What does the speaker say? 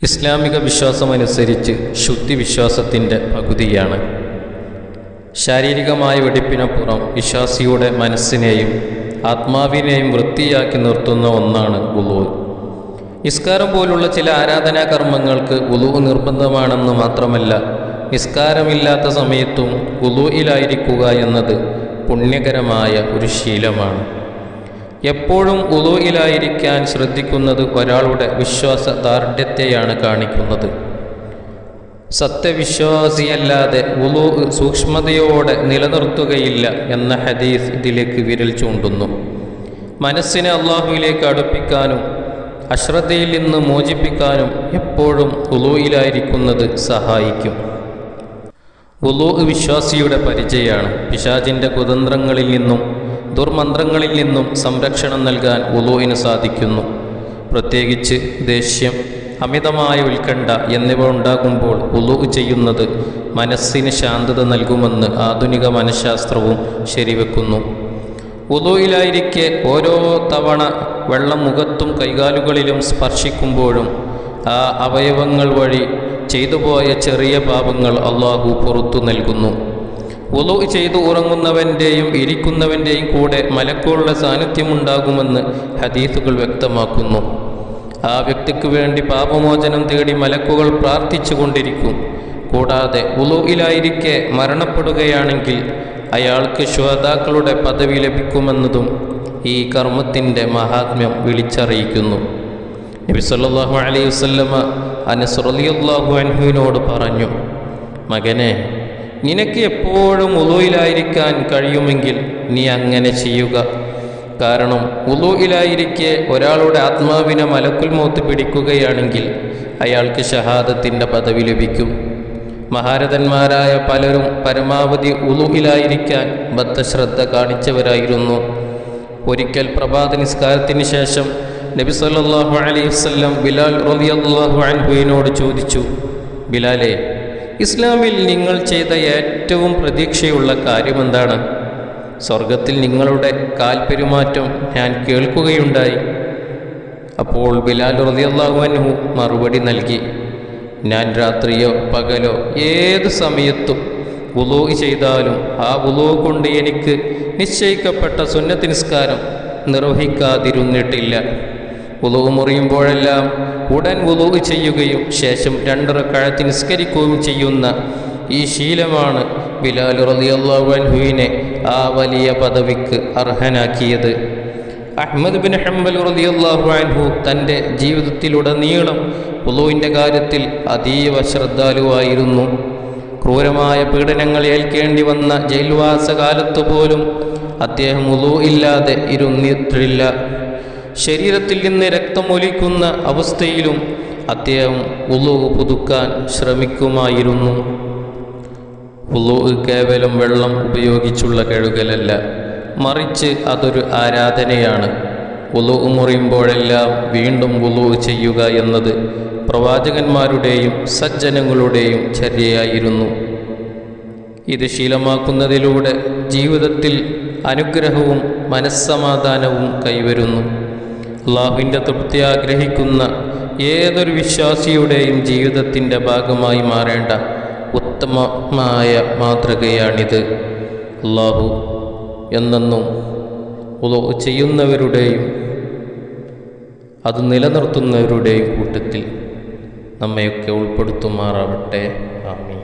ഇസ്ലാമിക വിശ്വാസമനുസരിച്ച് ശുദ്ധി വിശ്വാസത്തിൻ്റെ പകുതിയാണ്. ശാരീരികമായ വെടിപ്പിനപ്പുറം വിശ്വാസിയുടെ മനസ്സിനെയും ആത്മാവിനെയും വൃത്തിയാക്കി നിർത്തുന്ന ഒന്നാണ് വുളൂ. നിസ്കാരം പോലുള്ള ചില ആരാധനാ കർമ്മങ്ങൾക്ക് വുളൂ നിർബന്ധമാണെന്ന് മാത്രമല്ല, നിസ്കാരമില്ലാത്ത സമയത്തും വുളൂയിലായിരിക്കുക എന്നത് പുണ്യകരമായ ഒരു ശീലമാണ്. എപ്പോഴും വുളൂയിലായിരിക്കാൻ ശ്രദ്ധിക്കുന്നത് ഒരാളുടെ വിശ്വാസദാർഢ്യത്തെയാണ് കാണിക്കുന്നത്. സത്യവിശ്വാസിയല്ലാതെ വുളൂ സൂക്ഷ്മതയോടെ നിലനിർത്തുകയില്ല എന്ന ഹദീസ് ഇതിലേക്ക് വിരൽ ചൂണ്ടുന്നു. മനസ്സിനെ അള്ളാഹുവിലേക്ക് അടുപ്പിക്കാനും അശ്രദ്ധയിൽ നിന്ന് മോചിപ്പിക്കാനും എപ്പോഴും വുളൂയിലായിരിക്കുന്നത് സഹായിക്കും. വുളൂ വിശ്വാസിയുടെ പരിചയമാണ്. പിശാചിൻ്റെ കുതന്ത്രങ്ങളിൽ നിന്നും ദുർമന്ത്രങ്ങളിൽ നിന്നും സംരക്ഷണം നൽകാൻ വുളൂഇന് സാധിക്കുന്നു. പ്രത്യേകിച്ച് ദേഷ്യം, അമിതമായ ഉത്കണ്ഠ എന്നിവ ഉണ്ടാകുമ്പോൾ വുളൂ ചെയ്യുന്നത് മനസ്സിന് ശാന്തത നൽകുമെന്ന് ആധുനിക മനഃശാസ്ത്രവും ശരിവെക്കുന്നു. വുളൂയിലായിരിക്കെ ഓരോ തവണ വെള്ളം മുഖത്തും കൈകാലുകളിലും സ്പർശിക്കുമ്പോഴും ആ അവയവങ്ങൾ വഴി ചെയ്തുപോയ ചെറിയ പാപങ്ങൾ അള്ളാഹു പുറത്തു നൽകുന്നു. വുളൂ ചെയ്തു ഉറങ്ങുന്നവൻ്റെയും ഇരിക്കുന്നവൻ്റെയും കൂടെ മലക്കുകളുടെ സാന്നിധ്യമുണ്ടാകുമെന്ന് ഹദീസുകൾ വ്യക്തമാക്കുന്നു. ആ വ്യക്തിക്ക് വേണ്ടി പാപമോചനം തേടി മലക്കുകൾ പ്രാർത്ഥിച്ചു കൊണ്ടിരിക്കും. കൂടാതെ വുളൂയിലായിരിക്കെ മരണപ്പെടുകയാണെങ്കിൽ അയാൾക്ക് ശുഹദാക്കളുടെ പദവി ലഭിക്കുമെന്നതും ഈ കർമ്മത്തിൻ്റെ മഹാത്മ്യം വിളിച്ചറിയിക്കുന്നു. നബി സല്ലല്ലാഹു അലൈഹി വസല്ലമ അനസ് റളിയല്ലാഹു അൻഹുവിനോട് പറഞ്ഞു, മകനെ, നിനക്ക് എപ്പോഴും വുളൂയിലായിരിക്കാൻ കഴിയുമെങ്കിൽ നീ അങ്ങനെ ചെയ്യുക. കാരണം വുളൂയിലായിരിക്കെ ഒരാളുടെ ആത്മാവിനെ മലക്കുൽ മൗത്ത് പിടിക്കുകയാണെങ്കിൽ അയാൾക്ക് ഷഹാദത്തിൻ്റെ പദവി ലഭിക്കും. മഹാരഥന്മാരായ പലരും പരമാവധി വുളൂയിലായിരിക്കാൻ ബദ്ധശ്രദ്ധ കാണിച്ചവരായിരുന്നു. ഒരിക്കൽ പ്രഭാത നിസ്കാരത്തിന് ശേഷം നബി സല്ലല്ലാഹു അലൈഹി വസല്ലം ബിലാൽ റളിയല്ലാഹു അൻഹുവിനോട് ചോദിച്ചു, ബിലാലേ, ഇസ്ലാമിൽ നിങ്ങൾ ചെയ്ത ഏറ്റവും പ്രതീക്ഷയുള്ള കാര്യമെന്താണ്? സ്വർഗത്തിൽ നിങ്ങളുടെ കാൽപെരുമാറ്റം ഞാൻ കേൾക്കുകയുണ്ടായി. അപ്പോൾ ബിലാൽ റളിയല്ലാഹു അൻഹു മറുപടി നൽകി, ഞാൻ രാത്രിയോ പകലോ ഏത് സമയത്തും വുളൂ ചെയ്താലും ആ വുളൂ കൊണ്ട് എനിക്ക് നിശ്ചയിക്കപ്പെട്ട സുന്നത്ത് നിസ്കാരം നിർവഹിക്കാതിരുന്നിട്ടില്ല. വുളൂ മുറിയുമ്പോഴെല്ലാം ഉടൻ വുളൂ ചെയ്യുകയും ശേഷം 2 റക്അത്ത് നിസ്കരിക്കുകയും ചെയ്യുന്ന ഈ ശീലമാണ് ബിലാൽ റളിയല്ലാഹു അൻഹുവിനെ ആ വലിയ പദവിക്ക് അർഹനാക്കിയത്. അഹ്മദ് ബിൻ ഹംബൽ റളിയല്ലാഹു അൻഹു തൻ്റെ ജീവിതത്തിലുടനീളം വുളൂവിൻ്റെ കാര്യത്തിൽ അതീവ ശ്രദ്ധാലുവായിരുന്നു. ക്രൂരമായ പീഡനങ്ങൾ ഏൽക്കേണ്ടി വന്ന ജയിൽവാസകാലത്തു പോലും അദ്ദേഹം വുളൂ ഇല്ലാതെ ഇരുന്നിട്ടില്ല. ശരീരത്തിൽ നിന്ന് രക്തമൊലിക്കുന്ന അവസ്ഥയിലും അദ്ദേഹം വുളൂ പുതുക്കാൻ ശ്രമിക്കുമായിരുന്നു. വുളൂ കേവലം വെള്ളം ഉപയോഗിച്ചുള്ള കഴുകലല്ല, മറിച്ച് അതൊരു ആരാധനയാണ്. വുളൂ മുറിയുമ്പോഴെല്ലാം വീണ്ടും വുളൂ ചെയ്യുക എന്നത് പ്രവാചകന്മാരുടെയും സജ്ജനങ്ങളുടെയും ചര്യയായിരുന്നു. ഇത് ശീലമാക്കുന്നതിലൂടെ ജീവിതത്തിൽ അനുഗ്രഹവും മനസ്സമാധാനവും കൈവരുന്നു. അള്ളാഹുവിൻ്റെ തൃപ്തി ആഗ്രഹിക്കുന്ന ഏതൊരു വിശ്വാസിയുടെയും ജീവിതത്തിൻ്റെ ഭാഗമായി മാറേണ്ട ഉത്തമമായ മാതൃകയാണിത്. അള്ളാഹു എന്നെന്നും വുളൂ ചെയ്യുന്നവരുടെയും അത് നിലനിർത്തുന്നവരുടെയും കൂട്ടത്തിൽ നമ്മയൊക്കെ ഉൾപ്പെടുത്തുമാറാവട്ടെ. ആമീൻ.